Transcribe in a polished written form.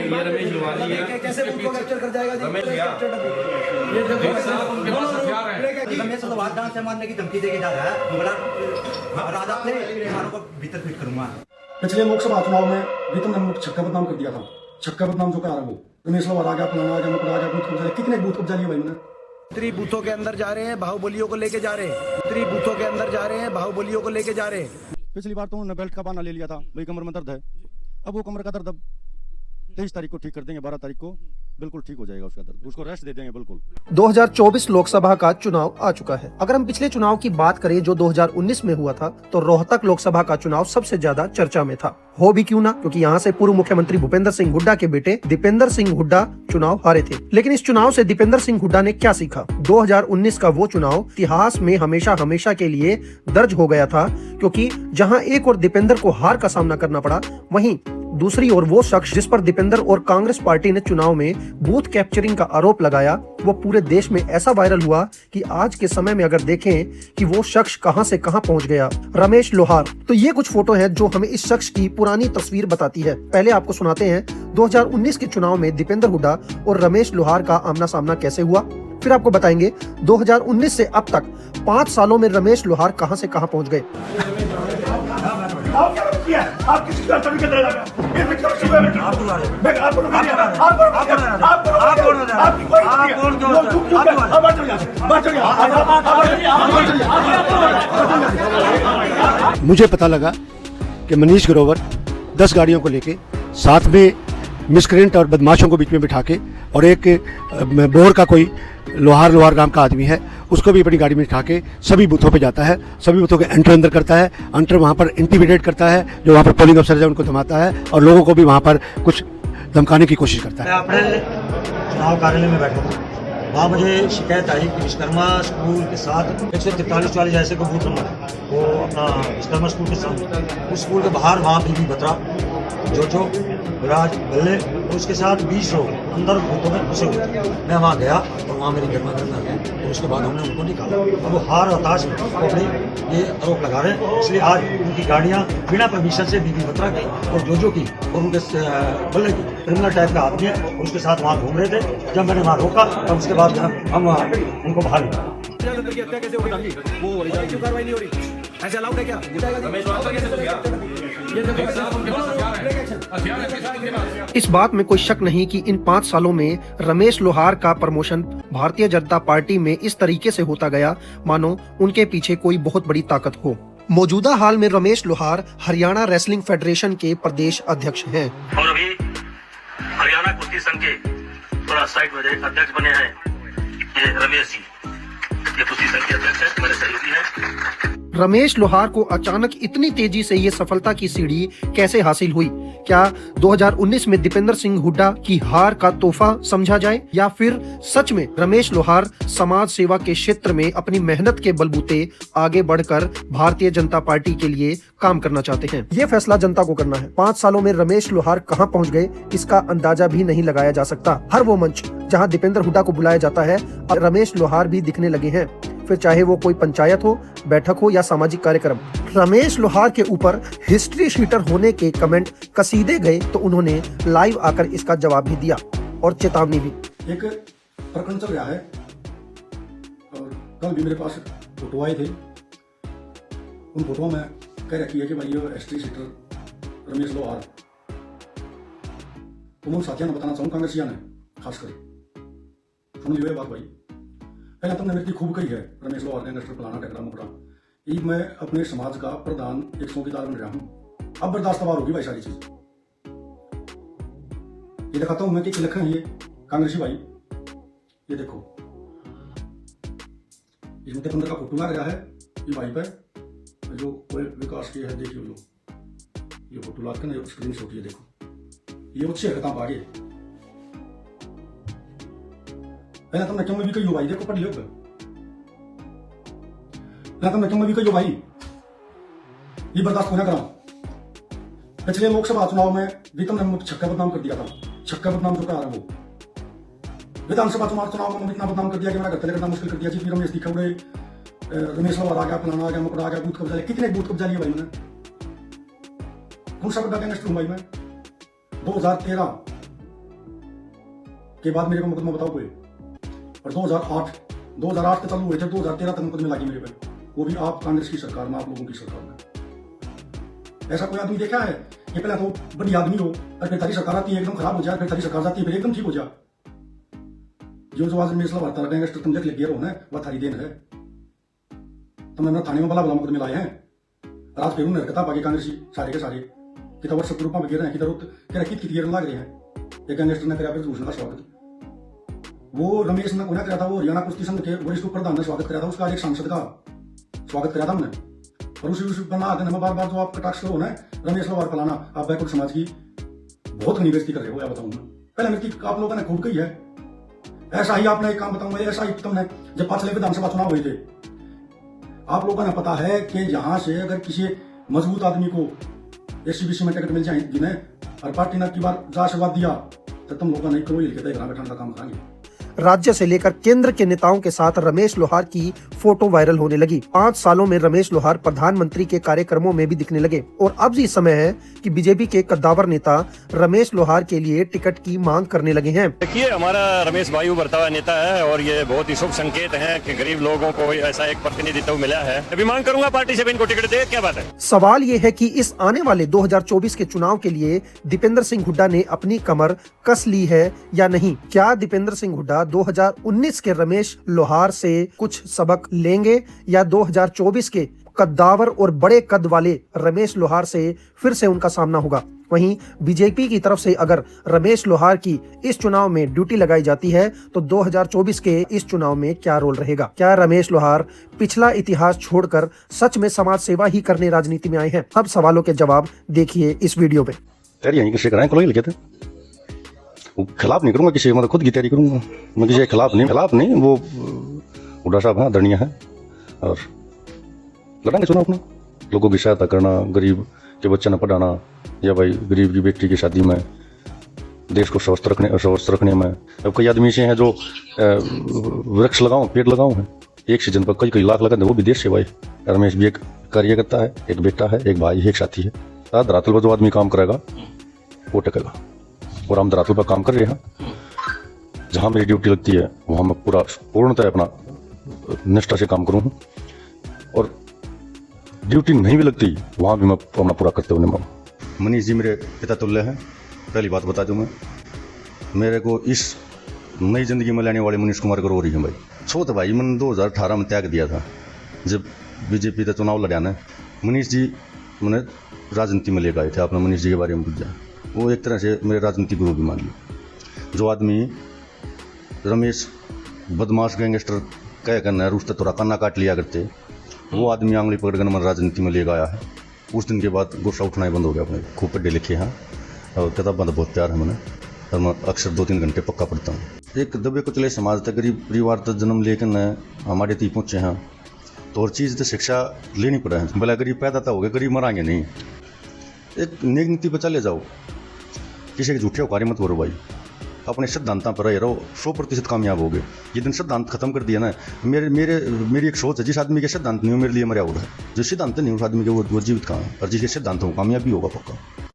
ये रमेश लोहारी है, कैसे बूथ को कैप्चर कर जाएगा जी? रमेश भैया, ये जो एक साथ उनके पास हथियार है। रमेश लोहार जान से मारने की धमकी देके जा रहा है। बड़ा राजा थे, किसानों को भीतर फिट करूंगा। पिछले लोकसभा चुनाव में विक्रम ने मुझे छक्का बदनाम कर दिया था। छक्का बदनाम जो कह रहा है वो रमेश लोहार आ गया, फलाना आ गया, मुकड़ा आ गया, बूथ कब्जा। कितने बूथ कब्जा लिए भाई मैंने? त्रि बूथों के अंदर जा रहे हैं, बाहुबलियों को लेके जा रहे हैं। त्रि बूथों के अंदर जा रहे हैं, बाहुबलियों को लेके जा रहे हैं। पिछली बार तो उन्होंने बेल्ट का बहाना ले लिया था, भाई कमर में दर्द है। अब वो कमर का दर्द अब 23 तारीख को ठीक कर देंगे, 12 तारीख को बिल्कुल ठीक हो जाएगा उसका दर्द, उसको रेस्ट दे देंगे बिल्कुल। 2024 लोकसभा का चुनाव आ चुका है। अगर हम पिछले चुनाव की बात करें जो 2019 में हुआ था, तो रोहतक लोकसभा का चुनाव सबसे ज्यादा चर्चा में था। हो भी क्यों ना, क्योंकि यहाँ से पूर्व मुख्यमंत्री भूपेंद्र सिंह हुड्डा के बेटे दीपेंद्र सिंह हुड्डा चुनाव हारे थे। लेकिन इस चुनाव से दीपेंद्र सिंह हुड्डा ने क्या सीखा? 2019 का वो चुनाव इतिहास में हमेशा हमेशा के लिए दर्ज हो गया था, क्योंकि जहाँ एक और दीपेंद्र को हार का सामना करना पड़ा, वहीं दूसरी ओर वो शख्स जिस पर दीपेंद्र और कांग्रेस पार्टी ने चुनाव में बूथ कैप्चरिंग का आरोप लगाया, वो पूरे देश में ऐसा वायरल हुआ कि आज के समय में अगर देखें कि वो शख्स कहां से कहां पहुंच गया, रमेश लोहार। तो ये कुछ फोटो है जो हमें इस शख्स की पुरानी तस्वीर बताती है। पहले आपको सुनाते हैं 2019 के चुनाव में दीपेंद्र हुड्डा और रमेश लोहार का आमना सामना कैसे हुआ, फिर आपको बताएंगे 2019 से अब तक 5 सालों में रमेश लोहार कहां से कहां पहुंच गए। आप क्या किया? आप किसी का तरीके से लगा? ये विक्रम सिंह है। आप कौन है? आप कौन है? आप कौन है? बात चलिए। मुझे पता लगा कि मनीष ग्रोवर 10 गाड़ियों को लेके साथ में मिसक्रेंट और बदमाशों को बीच में बिठा के, और एक बोर का कोई लोहार नाम का आदमी है, उसको भी अपनी गाड़ी में बिठा के सभी बूथों पे जाता है, सभी बूथों के अंदर करता है, वहाँ पर इंटिमिडेट करता है, जो वहाँ पर पोलिंग अफसर है उनको धमाता है और लोगों को भी वहाँ पर कुछ धमकाने की कोशिश करता है। मैं अपने चुनाव कार्यालय में बैठा था, वहाँ मुझे शिकायत आई कि विश्वकर्मा स्कूल के साथ 143-44 ऐसे को बूथ नंबर है, वो अपना विश्वकर्मा स्कूल के साथ, उस स्कूल के बाहर वहाँ बीबी बत्रा, जो विराज बल्ले और उसके साथ 20 लोग अंदर बूथों में घुसे हुए थे। मैं वहाँ गया और वहाँ मेरी गर्मा आ गई, तो उसके बाद हमने उनको निकाला। अब वो हार हताश में वो अपने ये आरोप लगा रहे हैं, इसलिए आज उनकी गाड़ियाँ बिना परमिशन से बीबी बत्रा की और जो की और उनके बल्ले की क्रिमिनल टाइप का आदमी है और उसके साथ वहाँ घूम रहे थे। जब मैंने वहाँ रोका तब उसके बाद हम उनको बाहर निकाला। कैसे हो बताइए? वो क्यों कार्रवाई नहीं हो रही? ऐसे अलाउड है क्या? रमेश लोहार कैसे हो गया? एक साथ उनके पास हथियार है। इस बात में कोई शक नहीं कि इन 5 सालों में रमेश लोहार का प्रमोशन भारतीय जनता पार्टी में इस तरीके से होता गया मानो उनके पीछे कोई बहुत बड़ी ताकत हो। मौजूदा हाल में रमेश लोहार हरियाणा रेसलिंग फेडरेशन के प्रदेश अध्यक्ष हैं और अभी हरियाणा कुश्ती संघ के थोड़ा साइड में अध्यक्ष बने हैं ये रमेश जी, ये कुश्ती संघ के अध्यक्ष है, मेरे सहयोगी है। रमेश लोहार को अचानक इतनी तेजी से ये सफलता की सीढ़ी कैसे हासिल हुई? क्या 2019 में दीपेंद्र सिंह हुड्डा की हार का तोहफा समझा जाए, या फिर सच में रमेश लोहार समाज सेवा के क्षेत्र में अपनी मेहनत के बलबूते आगे बढ़कर भारतीय जनता पार्टी के लिए काम करना चाहते हैं? ये फैसला जनता को करना है। 5 सालों में रमेश लोहार कहां पहुंच गए, इसका अंदाजा भी नहीं लगाया जा सकता। हर वो मंच जहां दीपेंद्र हुड्डा को बुलाया जाता है, अब रमेश लोहार भी दिखने लगे हैं, फिर चाहे वो कोई पंचायत हो, बैठक हो या सामाजिक कार्यक्रम। रमेश लोहार के ऊपर हिस्ट्री शीटर होने के कमेंट कसीदे गए तो उन्होंने लाइव आकर इसका जवाब भी दिया और चेतावनी भी। एक प्रकरण चल रहा है और कल भी मेरे पास फोटो आए थे। उन फोटो में कह रखी है कि भाई ये हिस्ट्री शीटर रमेश लोहार। तो मैं साथियों ने बताना चाहूँ, कांग्रेसिया ने खासकर सुन लियो ये बात भाई। पहले तुमने मेरी खूब कही है रमेश लोहार ने नेशनल फलाना टकरा मुकरा, ये मैं अपने समाज का प्रधान एक चौकीदार बन रहा हूँ। अब बर्दाश्त होगी भाई सारी चीज। ये दिखाता हूं मैं कि लिखा है ये कांग्रेसी भाई, ये देखो इसमें दीपेंद्र का फोटो लग रहा है ये भाई पे, जो विकास की है देखियो, ये फोटो लाद के स्क्रीन शॉट, ये देखो ये अच्छे हरकत आगे। पहले तुमने क्यों भी कही भाई, देखो पढ़ लियो, पहले तुमने क्यों भी कही भाई, ये बर्दाश्त होना करा। पिछले लोकसभा चुनाव में विक्रम ने मुझे छक्का बदनाम कर दिया था। छक्का बदनाम जो कह रहा है वो विधानसभा चुनाव में इतना बदनाम कर दिया कि मेरा घर करना मुश्किल कर दिया जी। फिर रमेश दिखा उड़े, रमेश लोहार आ गया, फलाना आ गया, मुकड़ा आ गया, बूथ कब्जा लिया। कितने बूथ कब्जा लिए भाई मैंने? कौन सा बड़ा गैंगस्टर हूं भाई मैं? 2013 के बाद मेरे को मुकदमा बताओ कोई। और 2008 तक चालू हुए थे, 2013 तक मुकदमे लगी मेरे पे, वो भी आप कांग्रेस की सरकार में, आप लोगों की सरकार में। ऐसा कोई आदमी देखा है कि पहले तो बड़ी आदमी हो और फिर तारी सरकार आती है एकदम खराब हो जाए, फिर तारी सरकार जाती है फिर एकदम ठीक हो जाए। जो आज मेरे वार्ता गैंगस्टर तुम देख लगे रहो ना, वह थारी देन है। तो मैंने थाने में बला मुकदमे लाए हैं, रात फिर उन्हें हरकत पाके कांग्रेसी सारे के सारे कितना व्हाट्सएप ग्रुप में गिर रहे हैं, किधर कित लग रहे हैं। एक गैंगस्टर ने कराया घोषणा का स्वागत, वो रमेश ने कोना कराया था, वो हरियाणा कुश्ती संघ के वरिष्ठ प्रधान ने स्वागत कराया था, उसका एक सांसद का स्वागत कराया था हमने। और उसी बना आगे बार बार जो आप कटाक्ष करो ना रमेश लोहार फलाना, आप बैकुंठ समाज की बहुत घनी बेइज्जती कर रहे हो। या बताऊँ पहले मृत्यु आप लोगों ने खूब कही है। ऐसा ही आपने एक काम बताऊंगा, ऐसा ही तुमने जब पांचले विधानसभा चुनाव हुए थे, आप लोगों ने पता है कि यहाँ से अगर किसी मजबूत आदमी को एससीबीसी में टिकट मिल जाए जिन्हें और पार्टी ने की बार आशीर्वाद दिया तो तुम लोगों ने करो हिल के घर बैठाने का काम करेंगे। राज्य से लेकर केंद्र के नेताओं के साथ रमेश लोहार की फोटो वायरल होने लगी। 5 सालों में रमेश लोहार प्रधानमंत्री के कार्यक्रमों में भी दिखने लगे और अब ये समय है कि बीजेपी के कद्दावर नेता रमेश लोहार के लिए टिकट की मांग करने लगे हैं। देखिए, हमारा रमेश भाई उभरता हुआ नेता है और ये बहुत ही शुभ संकेत है कि गरीब लोगों को ऐसा एक प्रतिनिधित्व मिला है। अभी मांग करूंगा पार्टी से इनको टिकट दे, क्या बात है। सवाल ये है कि इस आने वाले 2024 के चुनाव के लिए दीपेंद्र सिंह हुड्डा ने अपनी कमर कस ली है या नहीं। क्या दीपेंद्र सिंह हुड्डा 2019 के रमेश लोहार से कुछ सबक लेंगे या 2024 के कद्दावर और बड़े कद वाले रमेश लोहार से फिर से उनका सामना होगा। वहीं बीजेपी की तरफ से अगर रमेश लोहार की इस चुनाव में ड्यूटी लगाई जाती है तो 2024 के इस चुनाव में क्या रोल रहेगा। क्या रमेश लोहार पिछला इतिहास छोड़कर सच में समाज सेवा ही करने राजनीति में आए हैं। अब सवालों के जवाब देखिए इस वीडियो में। खिलाफ नहीं करूंगा किसी, मतलब खुद की तैयारी करूंगा मैं, किसी के खिलाफ नहीं। वो हुड्डा साहब हैं, आदरणीय है और लड़ाएंगे चुनाव अपना। लोगों की सहायता करना, गरीब के बच्चे न पढ़ाना या भाई गरीब की बेटी की शादी में, देश को स्वस्थ रखने में। अब कई आदमी ऐसे हैं जो वृक्ष लगाओ, पेड़ लगाओ हैं, एक सीजन पर कई लाख लगाते हैं, वो भी देश सेवा है। रमेश भी एक कार्यकर्ता है, एक बेटा है, एक भाई है, एक साथी है। धरातल पर जो आदमी काम करेगा वो टकेगा और हम धरातल पर काम कर रहे हैं। जहां मेरी ड्यूटी लगती है वहां मैं पूर्णतः अपना निष्ठा से काम करूँ और ड्यूटी नहीं भी लगती वहां भी मैं अपना पूरा करते हुए निभाऊं। मनीष जी मेरे पिता तुल्य हैं। पहली बात बता दूं, मैं मेरे को इस नई जिंदगी में लाने वाले मनीष कुमार गरोर ही हैं भाई। छोट भाई मैंने 2018 में त्याग दिया था जब बीजेपी का चुनाव लड़ाना। मनीष जी मैंने राजनीति में लेकर आए थे, आपने मनीष जी के बारे में पूछा। वो एक तरह से मेरे राजनीतिक गुरु भी मान ली। जो आदमी रमेश बदमाश गैंगस्टर कह करना है, उससे थोड़ा कन्ना काट लिया करते, वो आदमी आंगली पकड़ कर मैं राजनीति में ले गया है। उस दिन के बाद गुस्सा उठना ही बंद हो गया। अपने खूब पढ़े लिखे हैं और किताबें तो बहुत प्यार है मैंने, और मैं अक्सर 2-3 घंटे पक्का पढ़ता हूँ। एक दबे कुचले समाज तक गरीब परिवार तक जन्म लेकर न हमारे तीन पहुँचे हैं तो और चीज़ तो शिक्षा लेनी पड़ा है। भला गरीब पैदा तो हो गए, गरीब मरांगे नहीं। एक नेक नीति पर चले जाओ, किसी के झूठे कार्य मत करो भाई, अपने सिद्धांतों पर रहो, 100% कामयाब हो गए। ये दिन सिद्धांत खत्म कर दिया ना, मेरी एक सोच है, जिस आदमी के सिद्धांत नहीं हो मेरे लिए मर्या हो रहा है। जो सिद्धांत नहीं उस आदमी के वो जीवित कहाँ है, और जिसके सिद्धांत हो कामयाबी होगा पक्का।